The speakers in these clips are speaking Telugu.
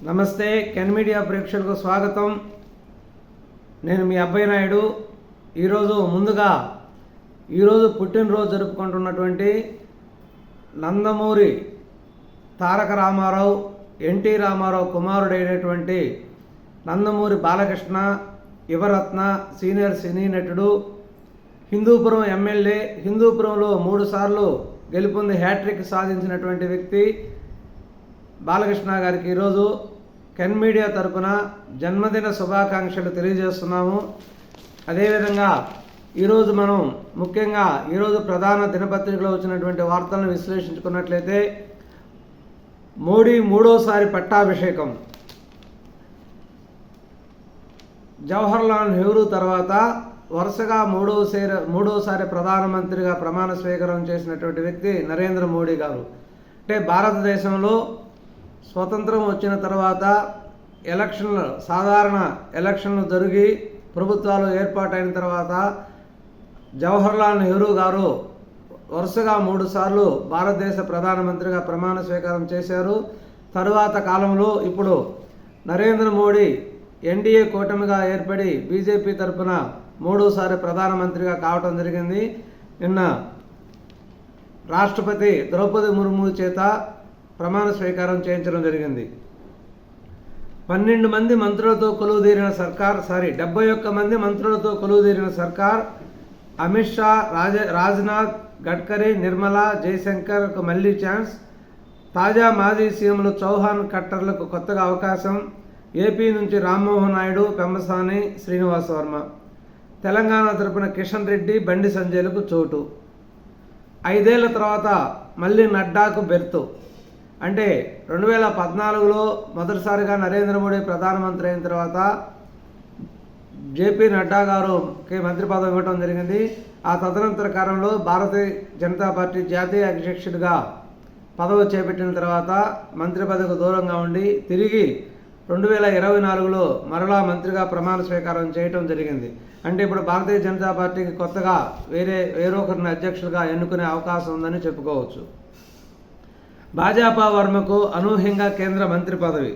నమస్తే కెన్ మీడియా ప్రేక్షకులకు స్వాగతం. నేను మీ అబ్బాయి నాయుడు. ఈరోజు పుట్టినరోజు జరుపుకుంటున్నటువంటి నందమూరి తారక రామారావు ఎన్టీ రామారావు కుమారుడైనటువంటి నందమూరి బాలకృష్ణ యువరత్న సీనియర్ సినీ నటుడు, హిందూపురం ఎమ్మెల్యే, హిందూపురంలో 3 సార్లు గెలుపొంది హ్యాట్రిక్ సాధించినటువంటి వ్యక్తి బాలకృష్ణ గారికి ఈరోజు కెన్ మీడియా తరపున జన్మదిన శుభాకాంక్షలు తెలియజేస్తున్నాము. అదేవిధంగా ఈరోజు మనం ముఖ్యంగా ఈరోజు ప్రధాన దినపత్రికలో వచ్చినటువంటి వార్తలను విశ్లేషించుకున్నట్లయితే, మోడీ 3వసారి పట్టాభిషేకం, జవహర్లాల్ నెహ్రూ తర్వాత వరుసగా మూడవసారి ప్రధానమంత్రిగా ప్రమాణ స్వీకారం చేసినటువంటి వ్యక్తి నరేంద్ర మోడీ గారు. అంటే భారతదేశంలో స్వతంత్రం వచ్చిన తర్వాత సాధారణ ఎలక్షన్లు జరిగి ప్రభుత్వాలు ఏర్పాటైన తర్వాత జవహర్లాల్ నెహ్రూ గారు వరుసగా 3 సార్లు భారతదేశ ప్రధానమంత్రిగా ప్రమాణ స్వీకారం చేశారు. తరువాత కాలంలో ఇప్పుడు నరేంద్ర మోడీ ఎన్డీఏ కూటమిగా ఏర్పడి బీజేపీ తరఫున 3వసారి ప్రధానమంత్రిగా కావటం జరిగింది. నిన్న రాష్ట్రపతి ద్రౌపది ముర్ము చేత ప్రమాణ స్వీకారం చేయించడం జరిగింది. 12 మంది మంత్రులతో కొలువుదీరిన సర్కార్ 71 మంది మంత్రులతో కొలువుదీరిన సర్కార్. అమిత్ షా, రాజ్నాథ్, గడ్కరీ, నిర్మలా, జయశంకర్కు మళ్లీ ఛాన్స్. తాజా మాజీ సీఎంలు చౌహాన్, ఖట్టర్లకు కొత్తగా అవకాశం. ఏపీ నుంచి రామ్మోహన్ నాయుడు, పెమ్మసాని శ్రీనివాస్ వర్మ. తెలంగాణ తరపున కిషన్ రెడ్డి, బండి సంజయ్లకు చోటు. 5 ఏళ్ల తర్వాత మళ్ళీ నడ్డాకు బెర్తు. అంటే 2014లో మొదటిసారిగా నరేంద్ర మోడీ ప్రధానమంత్రి అయిన తర్వాత జేపీ నడ్డా గారికి మంత్రి పదవి ఇవ్వడం జరిగింది. ఆ తదనంతర కాలంలో భారతీయ జనతా పార్టీ జాతీయ అధ్యక్షుడిగా పదవి చేపట్టిన తర్వాత మంత్రి పదవికి దూరంగా ఉండి తిరిగి 2024లో మరలా మంత్రిగా ప్రమాణ స్వీకారం చేయడం జరిగింది. అంటే ఇప్పుడు భారతీయ జనతా పార్టీకి కొత్తగా వేరొకరిని అధ్యక్షుడిగా ఎన్నుకునే అవకాశం ఉందని చెప్పుకోవచ్చు. భాజపా వర్మకు అనూహ్యంగా కేంద్ర మంత్రి పదవి.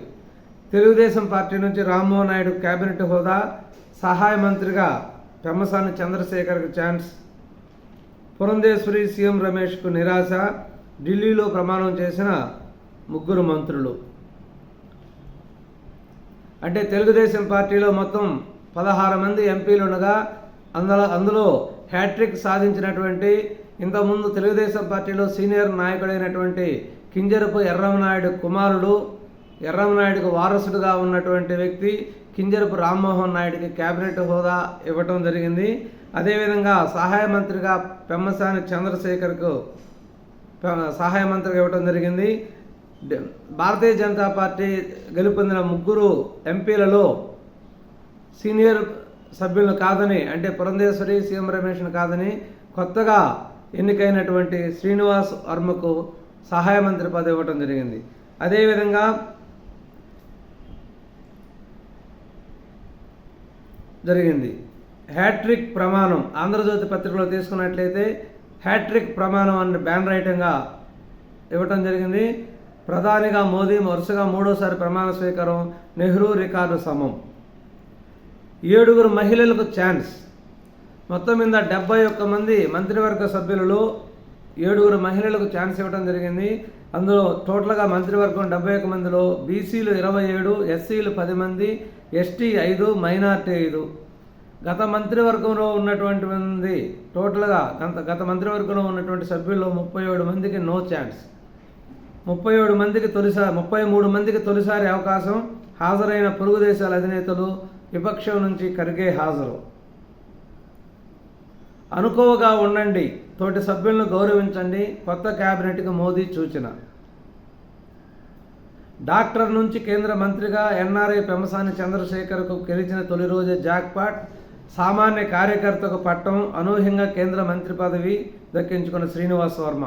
తెలుగుదేశం పార్టీ నుంచి రామ్మోహన్ నాయుడు కేబినెట్ హోదా. సహాయ మంత్రిగా పెమ్మసాని చంద్రశేఖర్కు ఛాన్స్. పురంధేశ్వరి, సీఎం రమేష్కు నిరాశ. ఢిల్లీలో ప్రమాణం చేసిన 3 మంత్రులు. అంటే తెలుగుదేశం పార్టీలో మొత్తం 16 మంది ఎంపీలు ఉండగా అందులో హ్యాట్రిక్ సాధించినటువంటి ఇంతకుముందు తెలుగుదేశం పార్టీలో సీనియర్ నాయకుడైనటువంటి కింజరపు ఎర్రమనాయుడు కుమారుడు, ఎర్రమనాయుడుకు వారసుడుగా ఉన్నటువంటి వ్యక్తి కింజరపు రామ్మోహన్ నాయుడికి కేబినెట్ హోదా ఇవ్వటం జరిగింది. అదేవిధంగా సహాయ మంత్రిగా పెమ్మసాని చంద్రశేఖర్కు సహాయ మంత్రిగా ఇవ్వటం జరిగింది. భారతీయ జనతా పార్టీ గెలుపొందిన 3 ఎంపీలలో సీనియర్ సభ్యులను కాదని, అంటే పురంధేశ్వరి, సీఎం రమేష్ను కాదని కొత్తగా ఎన్నికైనటువంటి శ్రీనివాస్ వర్మకు సహాయ మంత్రి పదవి ఇవ్వటం జరిగింది. అదేవిధంగా జరిగింది హ్యాట్రిక్ ప్రమాణం. ఆంధ్రజ్యోతి పత్రికలో తీసుకున్నట్లయితే హ్యాట్రిక్ ప్రమాణం అనే బ్యానర్ ఐటంగా ఇవ్వటం జరిగింది. ప్రధానిగా మోదీ వరుసగా 3వసారి ప్రమాణ స్వీకారం. నెహ్రూ రికార్డు సమం. 7 మహిళలకు ఛాన్స్. మొత్తం మీద 71 మంది మంత్రివర్గ సభ్యులలో 7 మహిళలకు ఛాన్స్ ఇవ్వడం జరిగింది. అందులో టోటల్గా మంత్రివర్గం 71 మందిలో బీసీలు 27, ఎస్సీలు 10 మంది, ఎస్టీ 5, మైనార్టీ 5. గత మంత్రివర్గంలో ఉన్నటువంటి సభ్యుల్లో 37 మందికి నో ఛాన్స్. 33 మందికి తొలిసారి అవకాశం. హాజరైన పొరుగు దేశాల అధినేతలు, విపక్షం నుంచి ఖర్గే హాజరు. అనుకోవగా ఉండండి, తోటి సభ్యులను గౌరవించండి, కొత్త కేబినెట్కి మోదీ సూచన. డాక్టర్ నుంచి కేంద్ర మంత్రిగా ఎన్ఆర్ఐ పెమ్మసాని చంద్రశేఖర్కు గెలిచిన తొలి రోజే జాక్పాట్. సామాన్య కార్యకర్తకు పట్టం. అనూహ్యంగా కేంద్ర మంత్రి పదవి దక్కించుకున్న శ్రీనివాస్ వర్మ.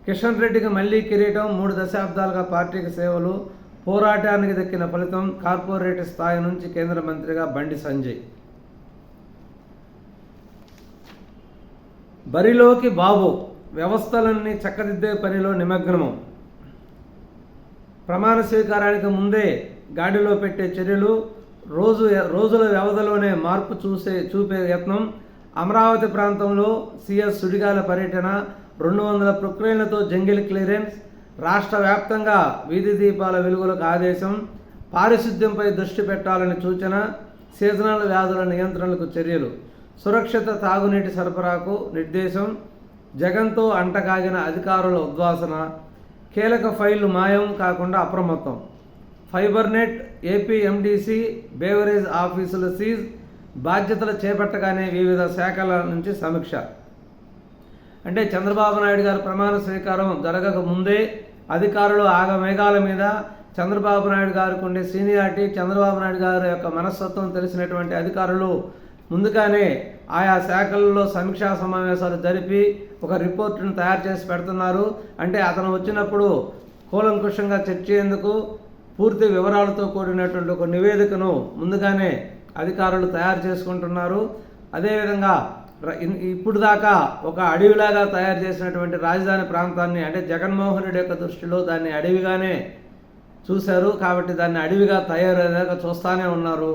కిషన్ రెడ్డికి మళ్లీ కిరీటం. 3 దశాబ్దాలుగా పార్టీకి సేవలు. పోరాటానికి దక్కిన ఫలితం. కార్పొరేట్ స్థాయి నుంచి కేంద్ర మంత్రిగా బండి సంజయ్. బరిలోకి బాబు. వ్యవస్థలన్నీ చక్కదిద్దే పనిలో నిమగ్నము. ప్రమాణ స్వీకారానికి ముందే గాడిలో పెట్టే చర్యలు, రోజుల వ్యవధిలోనే మార్పు చూపే యత్నం, అమరావతి ప్రాంతంలో సిఎస్ సుడిగాల పర్యటన, 200 ప్రొక్లైన్లతో జంగిల్ క్లియరెన్స్, రాష్ట్ర వ్యాప్తంగా వీధి దీపాల వెలుగులకు ఆదేశం, పారిశుద్ధ్యంపై దృష్టి పెట్టాలని సూచన, సీజనల్ వ్యాధుల నియంత్రణకు చర్యలు, సురక్షిత తాగునీటి సరఫరాకు నిర్దేశం, జగన్తో అంటకాగిన అధికారుల ఉద్వాసన, కీలక ఫైళ్లు మాయం కాకుండా అప్రమత్తం, ఫైబర్నెట్, ఏపీఎండిసి బేవరేజ్ ఆఫీసుల సీజ్, బాధ్యతలు చేపట్టగానే వివిధ శాఖల నుంచి సమీక్ష. అంటే చంద్రబాబు నాయుడు గారి ప్రమాణ స్వీకారం జరగక ముందే అధికారులు ఆగమేఘాల మీద చంద్రబాబు నాయుడు గారికి ఉండే సీనియారిటీ, చంద్రబాబు నాయుడు గారి యొక్క మనస్తత్వం తెలిసినటువంటి అధికారులు ముందుగానే ఆయా శాఖలలో సమీక్షా సమావేశాలు జరిపి ఒక రిపోర్టును తయారు చేసి పెడుతున్నారు. అంటే అతను వచ్చినప్పుడు కూలంకుషంగా చర్చేందుకు పూర్తి వివరాలతో కూడినటువంటి ఒక నివేదికను ముందుగానే అధికారులు తయారు చేసుకుంటున్నారు. అదేవిధంగా ఇప్పుడు దాకా ఒక అడవిలాగా తయారు చేసినటువంటి రాజధాని ప్రాంతాన్ని, అంటే జగన్మోహన్ రెడ్డి యొక్క దృష్టిలో దాన్ని అడవిగానే చూశారు. కాబట్టి దాన్ని అడవిగా తయారయ్యేదాకా చూస్తూనే ఉన్నారు.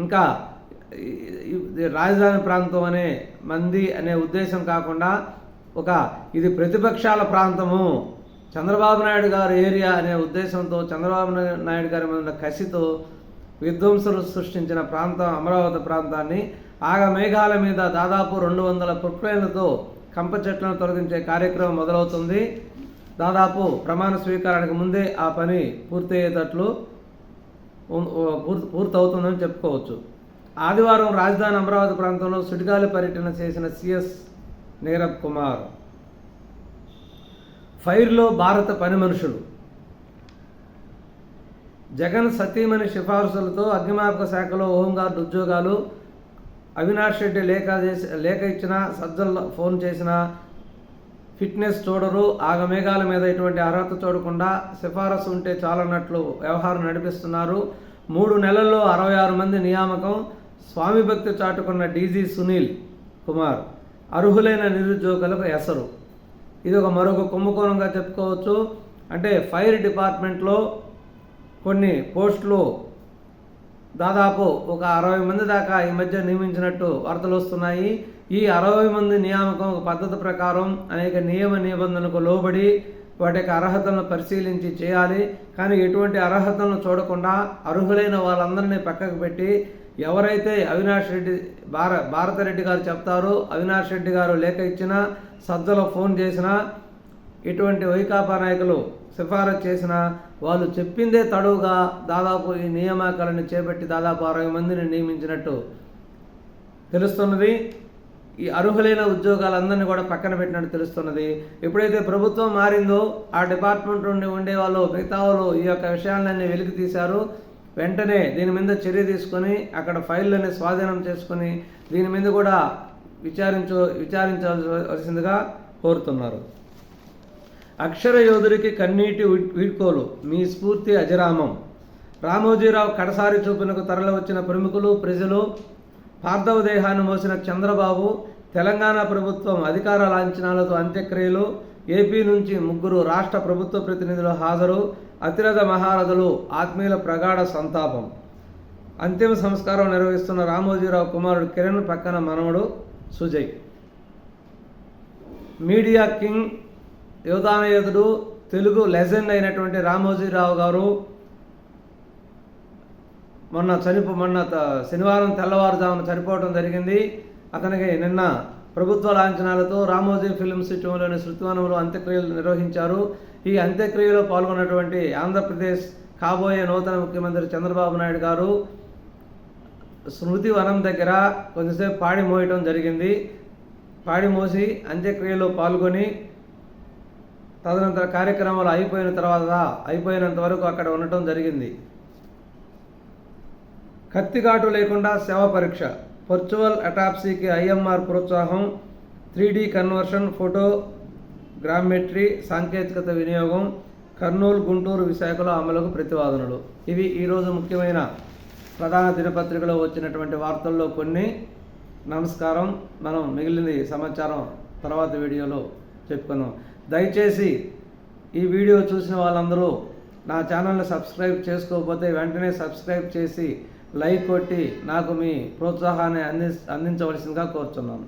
ఇంకా రాజధాని ప్రాంతం అనే అనే ఉద్దేశం కాకుండా ఇది ప్రతిపక్షాల ప్రాంతము, చంద్రబాబు నాయుడు గారి ఏరియా అనే ఉద్దేశంతో, చంద్రబాబు నాయుడు గారి మీద కసితో విధ్వంసులు సృష్టించిన ప్రాంతం అమరావతి ప్రాంతాన్ని ఆగమేఘాల మీద దాదాపు 200 ప్రొక్లైన్లతో కంప చెట్లను తొలగించే కార్యక్రమం మొదలవుతుంది. దాదాపు ప్రమాణ స్వీకారానికి ముందే ఆ పని పూర్తవుతుందని చెప్పుకోవచ్చు. ఆదివారం రాజధాని అమరావతి ప్రాంతంలో సుడిగాలి పర్యటన చేసిన సిఎస్ నీరబ్ కుమార్. ఫైర్లో భారత పని మనుషులు. జగన్ సతీమణి సిఫార్సులతో అగ్నిమాపక శాఖలో హోంగార్డు ఉద్యోగాలు. అవినాష్ రెడ్డి లేఖ ఇచ్చినా, సజ్జల్ ఫోన్ చేసినా ఫిట్నెస్ చూడరు, ఆగమేఘాల మీద ఎటువంటి అర్హత చూడకుండా సిఫారసు ఉంటే చాలన్నట్లు వ్యవహారం నడిపిస్తున్నారు. 3 నెలల్లో 66 మంది నియామకం. స్వామి భక్తి చాటుకున్న డీజీ సునీల్ కుమార్ అర్హులైన నిరుద్యోగులకు ఎసరు. ఇది మరొక కుంభకోణంగా చెప్పుకోవచ్చు. అంటే ఫైర్ డిపార్ట్మెంట్లో కొన్ని పోస్టులు దాదాపు ఒక 60 మంది దాకా ఈ మధ్య నియమించినట్టు వార్తలు వస్తున్నాయి. ఈ 60 మంది నియామకం ఒక పద్ధతి ప్రకారం అనేక నియమ నిబంధనలకు లోబడి వాటి యొక్క అర్హతలను పరిశీలించి చేయాలి. కానీ ఎటువంటి అర్హతలను చూడకుండా అర్హులైన వాళ్ళందరినీ పక్కకు పెట్టి ఎవరైతే అవినాష్ రెడ్డి భారతరెడ్డి గారు చెప్తారో, అవినాష్ రెడ్డి గారు లేఖ ఇచ్చినా, సజ్జల ఫోన్ చేసినా, ఇటువంటి వైకాపా నాయకులు సిఫారసు చేసిన వాళ్ళు చెప్పిందే తడువుగా దాదాపు ఈ నియామకాలను చేపట్టి దాదాపు 60 మందిని నియమించినట్టు తెలుస్తున్నది. ఈ అర్హులైన ఉద్యోగాలందరినీ కూడా పక్కన పెట్టినట్టు తెలుస్తున్నది. ఎప్పుడైతే ప్రభుత్వం మారిందో ఆ డిపార్ట్మెంట్ నుండి ఉండే వాళ్ళు మిగతా వాళ్ళు ఈ యొక్క విషయాలన్నీ వెలికి తీశారు. వెంటనే దీని మీద చర్య తీసుకొని అక్కడ ఫైళ్ళని స్వాధీనం చేసుకొని దీని మీద కూడా విచారించవలసిందిగా కోరుతున్నారు. అక్షర యోధుడికి కన్నీటి వీడ్కోలు, మీ స్ఫూర్తి అజరామం. రామోజీరావు కడసారి చూపునకు తరలి వచ్చిన ప్రముఖులు, ప్రజలు, పార్థవ దేహాన్ని మోసిన చంద్రబాబు, తెలంగాణ ప్రభుత్వం అధికార లాంఛనాలతో అంత్యక్రియలు, ఏపీ నుంచి 3 రాష్ట్ర ప్రభుత్వ ప్రతినిధుల హాజరు, అతిరథ మహారథులు ఆత్మీయుల ప్రగాఢ సంతాపం. అంతిమ సంస్కారం నిర్వహిస్తున్న రామోజీరావు కుమారుడు కిరణ్ పక్కన మనవడు సుజయ్. మీడియా కింగ్, యోధానయోధుడు, తెలుగు లెజెండ్ అయినటువంటి రామోజీరావు గారు మొన్న శనివారం తెల్లవారుజామున చనిపోవడం జరిగింది. అతనికి నిన్న ప్రభుత్వ లాంఛనాలతో రామోజీ ఫిల్మ్ సిటీలోని శృతివనంలో అంత్యక్రియలు నిర్వహించారు. ఈ అంత్యక్రియలో పాల్గొన్నటువంటి ఆంధ్రప్రదేశ్ కాబోయే నూతన ముఖ్యమంత్రి చంద్రబాబు నాయుడు గారు స్మృతివనం దగ్గర కొంచెంసేపు పాడి మోయటం జరిగింది. పాడి మోసి అంత్యక్రియలో పాల్గొని తదనంతర కార్యక్రమాలు అయిపోయినంత వరకు అక్కడ ఉండటం జరిగింది. కత్తిఘాటు లేకుండా శవ పరీక్ష, వర్చువల్ అటాప్సీకి ఐఎంఆర్ ప్రోత్సాహం, 3D కన్వర్షన్, ఫోటోగ్రామెట్రీ సాంకేతికత వినియోగం, కర్నూలు, గుంటూరు, విశాఖలో అమలుకు ప్రతిపాదనలు. ఇవి ఈరోజు ముఖ్యమైన ప్రధాన దినపత్రికలో వచ్చినటువంటి వార్తల్లో కొన్ని. నమస్కారం. మనం మిగిలిన సమాచారం తర్వాత వీడియోలో చెప్పుకుందాం. దయచేసి ఈ వీడియో చూసిన వాళ్ళందరూ నా ఛానల్ని సబ్స్క్రైబ్ చేసుకోకపోతే వెంటనే సబ్స్క్రైబ్ చేసి లైక్ కొట్టి నాకు మీ ప్రోత్సాహాన్ని అందించవలసిందిగా కోరుతున్నాను.